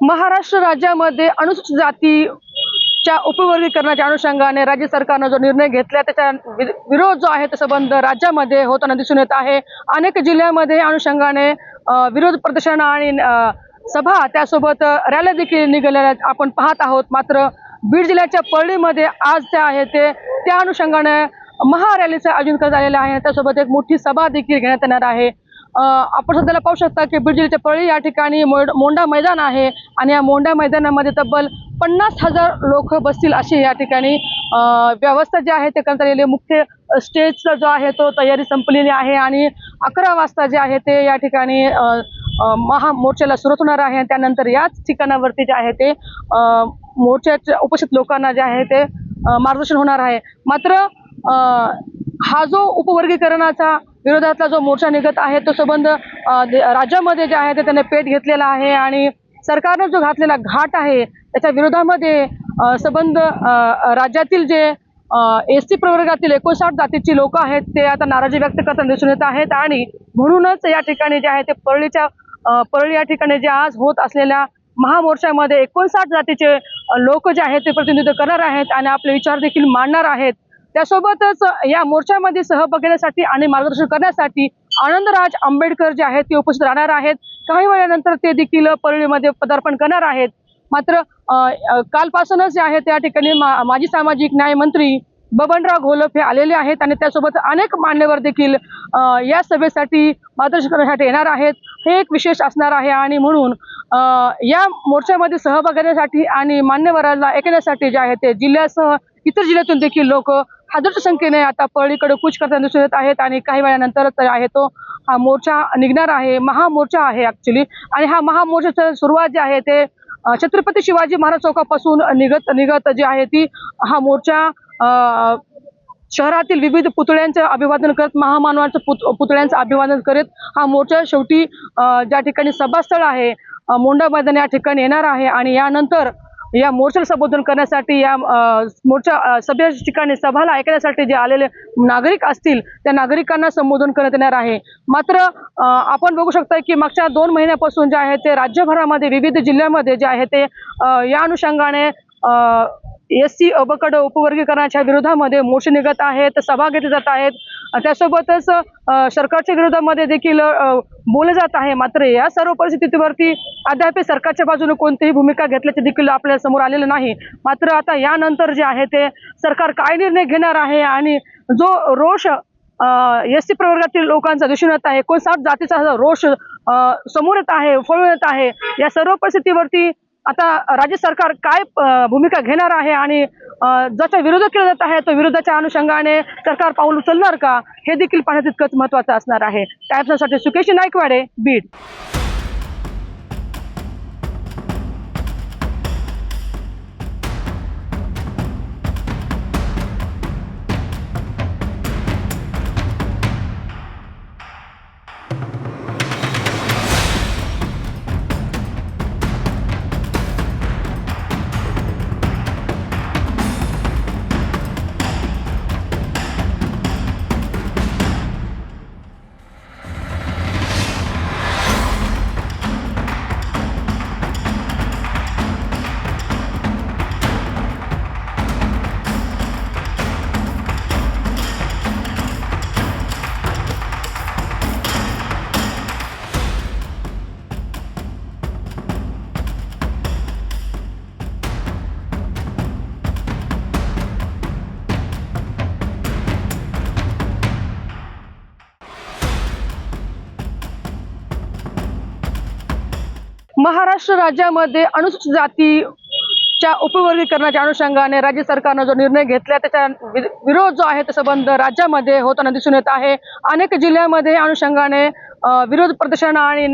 महाराष्ट्र राज्यामध्ये अनुसूचित जातीच्या उपवर्गीकरणाच्या अनुषंगाने राज्य सरकारने जो निर्णय घेतला त्याचा विरोध जो आहे तो संबंध राज्यामध्ये होताना दिसून येत आहे। अनेक जिल्ह्यामध्ये अनुषंगाने विरोध प्रदर्शन आणि सभा त्यासोबत रॅली देखील निघालेल्या आपण पाहत आहोत। मात्र बीड जिल्ह्याच्या परळीमध्ये आज त्या अनुषंगाने महारॅलीचं आयोजन करण्यात आलेलं आहे। त्यासोबत एक मोठी सभा देखील घेण्यात येणार आहे। आपण सध्याला पाहू शकता की बीड जिल्ह्याच्या परळी या ठिकाणी मोंढा मैदान आहे आणि या मोंढा मैदानामध्ये तब्बल 50,000 लोक बसतील अशी या ठिकाणी व्यवस्था जी आहे ते करण्यात आलेली आहे। मुख्य स्टेजचा जो आहे तो तयारी संपलेली आहे आणि 11 वाजता जे आहे ते या ठिकाणी महामोर्चाला सुरुवात होणार आहे। त्यानंतर याच ठिकाणावरती जे आहे ते मोर्चाच्या उपस्थित लोकांना जे आहे ते मार्गदर्शन होणार आहे। मात्र हा जो उपवर्गीकरणाचा विरोधातला जो मोर्चा निघत आहे तो संबंध राज्यामध्ये जे आहे ते त्याने पेट घेतलेला आहे आणि सरकारने जो घातलेला घाट आहे त्याच्या विरोधामध्ये संबंध राज्यातील जे एसटी प्रवर्गातील 59 जातीची लोक आहेत ते आता नाराजी व्यक्त करताना दिसून येत आहेत आणि म्हणूनच या ठिकाणी जे आहे ते परळी या ठिकाणी जे आज होत असलेल्या महामोर्चामध्ये 59 जातीचे लोक जे आहेत ते प्रतिनिधित्व करणार आहेत आणि आपले विचार देखील मांडणार आहेत। त्यासोबतच या मोर्चामध्ये सहभाग घेण्यासाठी आणि मार्गदर्शन करण्यासाठी आनंदराज आंबेडकर जे आहेत ते उपस्थित राहणार आहेत। काही वेळानंतर ते देखील परळीमध्ये पदार्पण करणार आहेत। मात्र कालपासूनच जे आहे त्या ठिकाणी माजी सामाजिक न्याय मंत्री बबनराव घोलप हे आलेले आहेत आणि त्यासोबत अनेक मान्यवर देखील या सभेसाठी मार्गदर्शन करण्यासाठी येणार आहेत। हे एक विशेष असणार आहे आणि म्हणून या मोर्चामध्ये सहभाग घेण्यासाठी आणि मान्यवरांना ऐकण्यासाठी जे आहे ते जिल्ह्यासह इतर जिल्ह्यातून देखील लोक हजारोच्या संख्येने आता परळीकडे कूच करताना दिसून येत आहेत आणि काही वेळानंतर आहे तो हा मोर्चा निघणार आहे। महामोर्चा आहे ऍक्च्युली आणि हा महामोर्चाची सुरुवात जी आहे ते छत्रपती शिवाजी महाराज चौकापासून निघत जे आहे ती हा मोर्चा शहरातील विविध पुतळ्यांचं अभिवादन करत महामानवांचं पुतळ्यांचं अभिवादन करत हा मोर्चा शेवटी ज्या ठिकाणी सभास्थळ आहे मोंढा मैदान या ठिकाणी येणार आहे आणि यानंतर या मोर्चाला संबोधन करण्यासाठी या मोर्चा सभेच्या ठिकाणी सभाला ऐकण्यासाठी जे आलेले नागरिक असतील त्या नागरिकांना संबोधन करण्यात येणार आहे। मात्र आपण बघू शकता की मागच्या 2 महिन्यापासून जे आहे ते राज्यभरामध्ये विविध जिल्ह्यामध्ये जे आहे ते या अनुषंगाने एससी अबकड उपवर्गीकरणाच्या विरोधामध्ये मोर्चे निघत आहेत, सभा घेतली जात आहेत। त्यासोबतच सरकारच्या विरोधामध्ये देखील बोलले जात आहे। मात्र या सर्व परिस्थितीवरती अद्याप सरकारच्या बाजूने कोणतीही भूमिका घेतल्याचे देखील आपल्या समोर आलेलं नाही। मात्र आता यानंतर जे आहे ते सरकार काय निर्णय घेणार आहे आणि जो रोष एसटी प्रवर्गातील लोकांचा दिसून येत आहे 59 जातीचा रोष समोर येत आहे, फळून येत आहे। या सर्व परिस्थितीवरती आता राज्य सरकार काय भूमिका घेणार आहे आणि ज्याचा विरोध केला जात आहे तो विरोधाच्या अनुषंगाने सरकार पाऊल उचलणार का हे देखील पाहण्यात तितकंच महत्त्वाचं असणार आहे। त्यासाठी सुकेश नाईकवाडे, बीड। महाराष्ट्र राज्यामध्ये अनुसूचित जातीच्या उपवर्गीकरणाच्या अनुषंगाने राज्य सरकारने जो निर्णय घेतला त्याचा विरोध जो आहे तो संबंध राज्यामध्ये होताना दिसून येत आहे। अनेक जिल्ह्यामध्ये अनुषंगाने विरोध प्रदर्शन आणि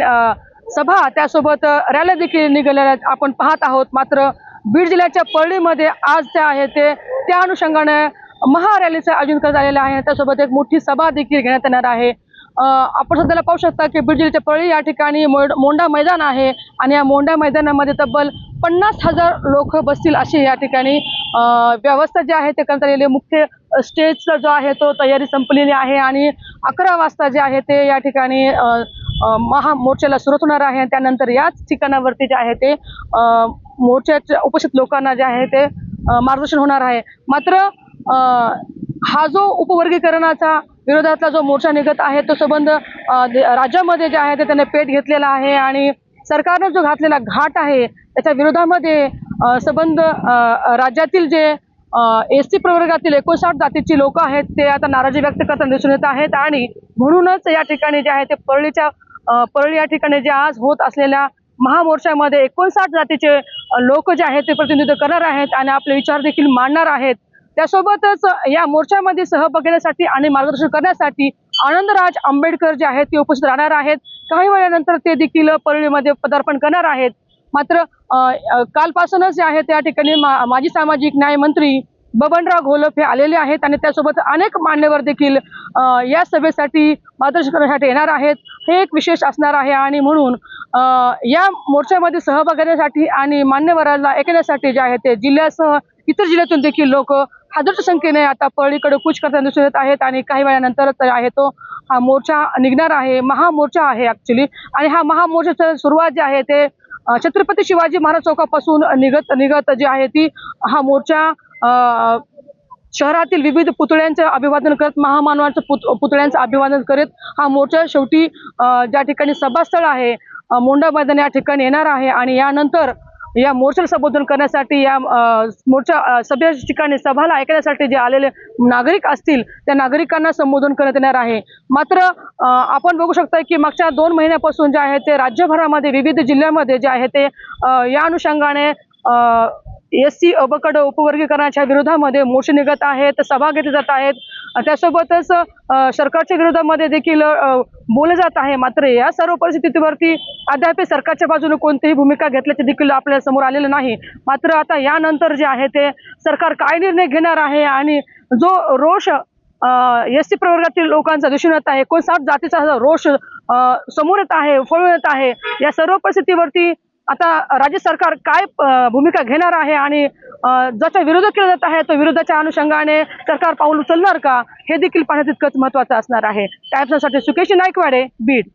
सभा त्यासोबत रॅली देखील निघालेल्या आपण पाहत आहोत। मात्र बीड जिल्ह्याच्या परळीमध्ये आज त्या अनुषंगाने महारॅलीचं आयोजन करण्यात आलेलं आहे। त्यासोबत एक मोठी सभा देखील घेण्यात येणार आहे। आपण सध्याला पाहू शकता की बीड जिल्ह्याच्या परळी या ठिकाणी मोंढा मैदान आहे आणि या मोंढा मैदानामध्ये तब्बल 50,000 लोक बसतील अशी या ठिकाणी व्यवस्था जी आहे ते करण्यात आलेली आहे। मुख्य स्टेजचा जो आहे तो तयारी संपलेली आहे आणि 11 वाजता जे आहे ते या ठिकाणी महामोर्चाला सुरुवात होणार आहे. त्यानंतर याच ठिकाणावरती जे आहे ते मोर्चाच्या उपस्थित लोकांना जे आहे ते मार्गदर्शन होणार आहे. मात्र हा जो उपवर्गीकरणाचा विरोधातला जो मोर्चा निघत आहे तो संबंध राज्यामध्ये जे आहे ते त्याने पेट घेतलेला आहे आणि सरकारनं जो घातलेला घाट आहे त्याच्या विरोधामध्ये संबंध राज्यातील जे एसटी प्रवर्गातील 59 जातीची लोक आहेत ते आता नाराजी व्यक्त करताना दिसून येत आहेत आणि म्हणूनच या ठिकाणी जे आहे ते परळी या ठिकाणी जे आज होत असलेल्या महामोर्चामध्ये 59 जातीचे लोक जे आहेत ते प्रतिनिधित्व करणार आहेत आणि आपले विचार देखील मांडणार आहेत. त्यासोबतच या मोर्चामध्ये सहभाग घेण्यासाठी आणि मार्गदर्शन करण्यासाठी आनंदराज आंबेडकर जे आहेत ते उपस्थित राहणार आहेत. काही वेळानंतर ते देखील परळीमध्ये पदार्पण करणार आहेत. मात्र कालपासूनच जे आहे त्या ठिकाणी माजी सामाजिक न्याय मंत्री बबनराव घोलप हे आलेले आहेत आणि त्यासोबत अनेक मान्यवर देखील या सभेसाठी मार्गदर्शन करण्यासाठी येणार आहेत. हे एक विशेष असणार आहे आणि म्हणून या मोर्चामध्ये सहभाग घेण्यासाठी आणि मान्यवरांना ऐकण्यासाठी जे आहे ते जिल्ह्यासह इतर जिल्ह्यातून देखील लोक हजारोच्या संख्येने आता परळीकडे कूच करताना दिसून येत आहेत आणि काही वेळानंतर आहे तो हा मोर्चा निघणार आहे. महामोर्चा आहे ऍक्च्युली आणि हा महामोर्चाची सुरुवात जी आहे ते छत्रपती शिवाजी महाराज चौकापासून निघत जी आहे ती हा मोर्चा शहरातील विविध पुतळ्यांचे अभिवादन करत महामानवांच्या पुतळ्यांचं अभिवादन करत हा मोर्चा शेवटी ज्या ठिकाणी सभास्थळ आहे मोंढा मैदान या ठिकाणी येणार आहे आणि यानंतर या मोर्चाला संबोधन करण्यासाठी या मोर्चा सभेच्या ठिकाणी सभाला ऐकण्यासाठी जे आलेले नागरिक असतील त्या नागरिकांना संबोधन करण्यात येणार आहे. मात्र आपण बघू शकता की मागच्या 2 महिन्यापासून जे आहे ते राज्यभरामध्ये विविध जिल्ह्यामध्ये जे आहे ते या अनुषंगाने एससी अबकड उपवर्गीकरणाच्या विरोधामध्ये मोर्चे निघत आहेत, सभा घेतली जात आहेत. त्यासोबतच सरकारच्या विरोधामध्ये देखील बोलले जात आहे. मात्र या सर्व परिस्थितीवरती अद्याप सरकारच्या बाजूने कोणतीही भूमिका घेतल्याचे देखील आपल्या समोर आलेलं नाही. मात्र आता यानंतर जे आहे ते सरकार काय निर्णय घेणार आहे आणि जो रोष एसटी प्रवर्गातील लोकांचा दिसून येत आहे 59 जातीचा रोष समोर येत आहे, फळून येत आहे. या सर्व परिस्थितीवरती आता राज्य सरकार काय भूमिका घेणार आहे आणि ज्याचा विरोध केला जात आहे तो विरोधाच्या अनुषंगाने सरकार पाऊल उचलणार का हे देखील पाहणं तितकंच महत्त्वाचं असणार आहे. टाइम्ससाठी सुकेश नाईकवाडे, बीड.